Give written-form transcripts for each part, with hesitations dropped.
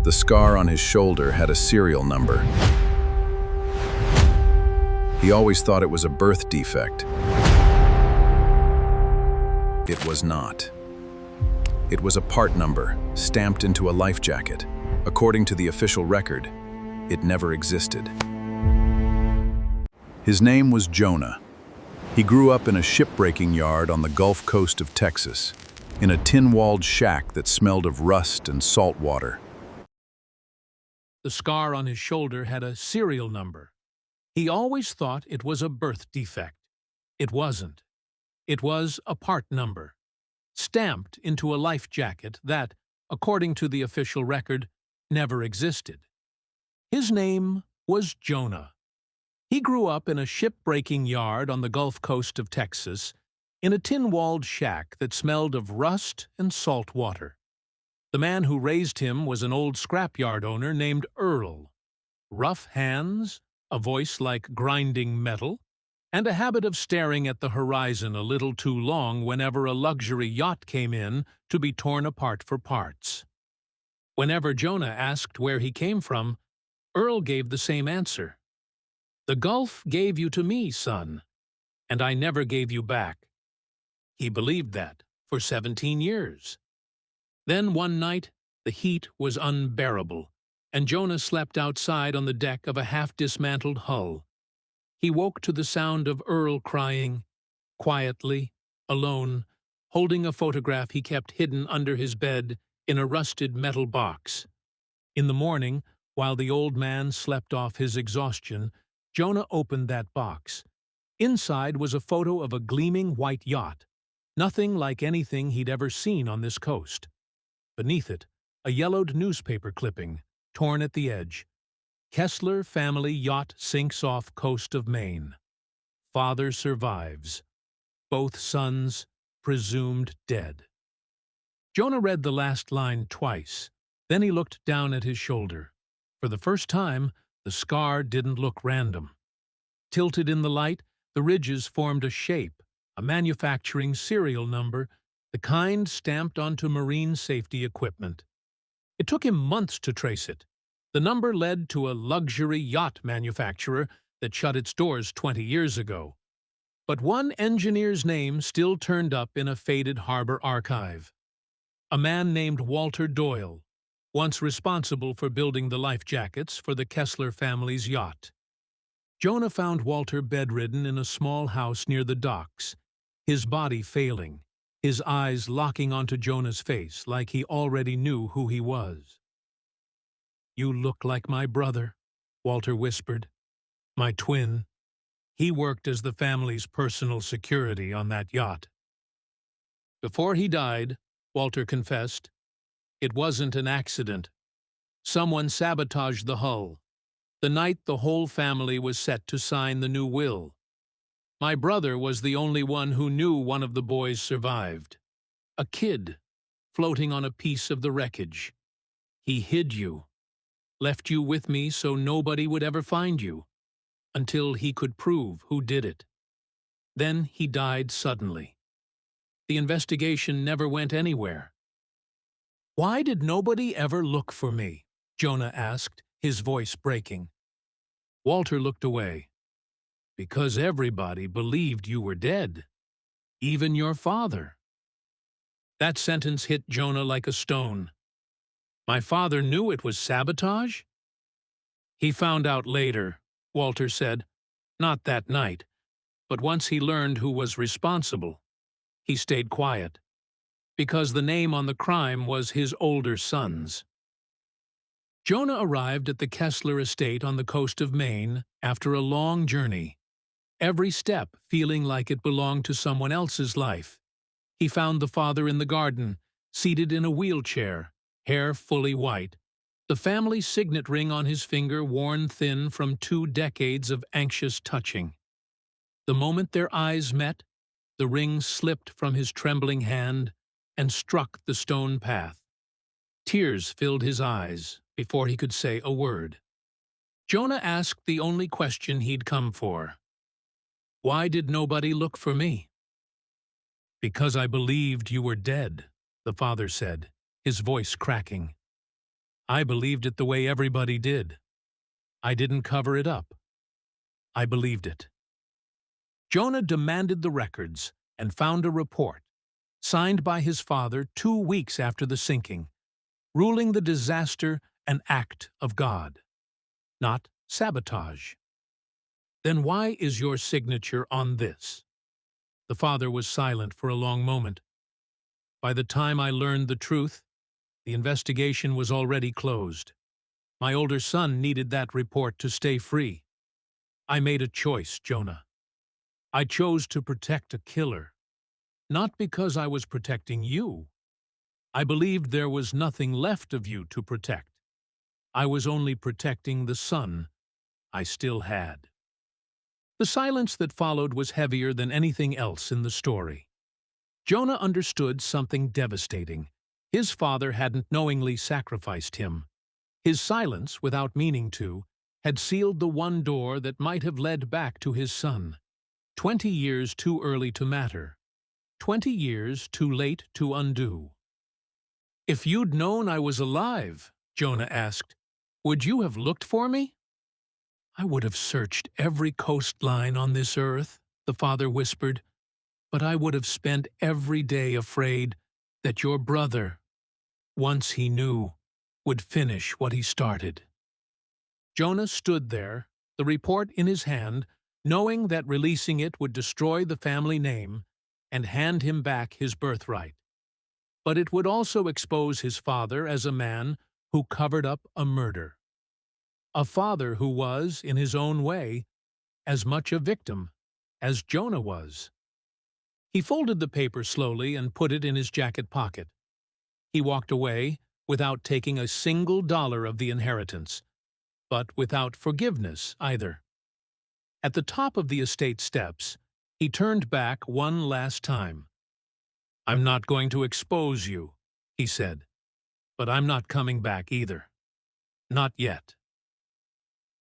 The scar on his shoulder had a serial number. He always thought it was a birth defect. It was not. It was a part number, stamped into a life jacket. According to the official record, it never existed. His name was Jonah. He grew up in a shipbreaking yard on the Gulf Coast of Texas, in a tin-walled shack that smelled of rust and salt water. The scar on his shoulder had a serial number. He always thought it was a birth defect. It wasn't. It was a part number, stamped into a life jacket that, according to the official record, never existed. His name was Jonah. He grew up in a shipbreaking yard on the Gulf Coast of Texas, in a tin-walled shack that smelled of rust and salt water. The man who raised him was an old scrapyard owner named Earl. Rough hands, a voice like grinding metal, and a habit of staring at the horizon a little too long whenever a luxury yacht came in to be torn apart for parts. Whenever Jonah asked where he came from, Earl gave the same answer. "The Gulf gave you to me, son, and I never gave you back." He believed that for 17 years. Then one night, the heat was unbearable, and Jonah slept outside on the deck of a half-dismantled hull. He woke to the sound of Earl crying, quietly, alone, holding a photograph he kept hidden under his bed in a rusted metal box. In the morning, while the old man slept off his exhaustion, Jonah opened that box. Inside was a photo of a gleaming white yacht, nothing like anything he'd ever seen on this coast. Beneath it, a yellowed newspaper clipping, torn at the edge. "Kessler family yacht sinks off coast of Maine. Father survives. Both sons presumed dead." Jonah read the last line twice. Then he looked down at his shoulder. For the first time, the scar didn't look random. Tilted in the light, the ridges formed a shape, a manufacturing serial number, the kind stamped onto marine safety equipment. It took him months to trace it. The number led to a luxury yacht manufacturer that shut its doors 20 years ago. But one engineer's name still turned up in a faded harbor archive. A man named Walter Doyle, once responsible for building the life jackets for the Kessler family's yacht. Jonah found Walter bedridden in a small house near the docks, his body failing, his eyes locking onto Jonah's face like he already knew who he was. "You look like my brother," Walter whispered. "My twin. He worked as the family's personal security on that yacht." Before he died, Walter confessed, "It wasn't an accident. Someone sabotaged the hull, the night the whole family was set to sign the new will. My brother was the only one who knew one of the boys survived. A kid, floating on a piece of the wreckage. He hid you, left you with me so nobody would ever find you, until he could prove who did it. Then he died suddenly. The investigation never went anywhere." "Why did nobody ever look for me?" Jonah asked, his voice breaking. Walter looked away. "Because everybody believed you were dead. Even your father." That sentence hit Jonah like a stone. "My father knew it was sabotage?" "He found out later," Walter said. "Not that night. But once he learned who was responsible, he stayed quiet. Because the name on the crime was his older son's." Jonah arrived at the Kessler estate on the coast of Maine after a long journey, every step feeling like it belonged to someone else's life. He found the father in the garden, seated in a wheelchair, hair fully white, the family signet ring on his finger worn thin from 2 decades of anxious touching. The moment their eyes met, the ring slipped from his trembling hand and struck the stone path. Tears filled his eyes before he could say a word. Jonah asked the only question he'd come for. "Why did nobody look for me?" "Because I believed you were dead," the father said, his voice cracking. I believed it the way everybody did. I didn't cover it up. I believed it. Jonah demanded the records and found a report, signed by his father 2 weeks after the sinking, ruling the disaster an act of God, not sabotage. Then why is your signature on this? The father was silent for a long moment. By the time I learned the truth, the investigation was already closed. My older son needed that report to stay free. I made a choice, Jonah. I chose to protect a killer, not because I was protecting you. I believed there was nothing left of you to protect. I was only protecting the son I still had. The silence that followed was heavier than anything else in the story. Jonah understood something devastating. His father hadn't knowingly sacrificed him. His silence, without meaning to, had sealed the one door that might have led back to his son. 20 years too early to matter. 20 years too late to undo. If you'd known I was alive, Jonah asked, would you have looked for me? I would have searched every coastline on this earth, the father whispered, but I would have spent every day afraid that your brother, once he knew, would finish what he started. Jonah stood there, the report in his hand, knowing that releasing it would destroy the family name and hand him back his birthright. But it would also expose his father as a man who covered up a murder. A father who was, in his own way, as much a victim as Jonah was. He folded the paper slowly and put it in his jacket pocket. He walked away without taking a single dollar of the inheritance, but without forgiveness either. At the top of the estate steps, he turned back one last time. I'm not going to expose you, he said, but I'm not coming back either. Not yet.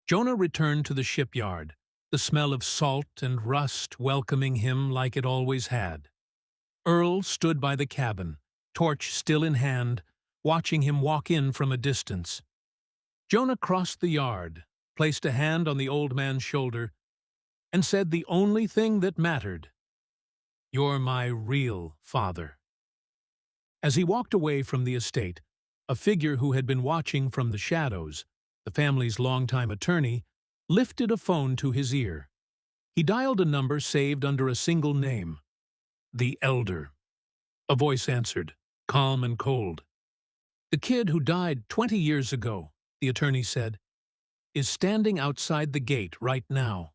Jonah returned to the shipyard, the smell of salt and rust welcoming him like it always had. Earl stood by the cabin, torch still in hand, watching him walk in from a distance. Jonah crossed the yard, placed a hand on the old man's shoulder, and said the only thing that mattered. You're my real father. As he walked away from the estate, a figure who had been watching from the shadows, the family's longtime attorney, lifted a phone to his ear. He dialed a number saved under a single name. The Elder. A voice answered, calm and cold. The kid who died 20 years ago, the attorney said, is standing outside the gate right now.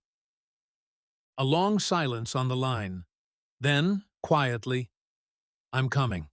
A long silence on the line. Then, quietly, I'm coming.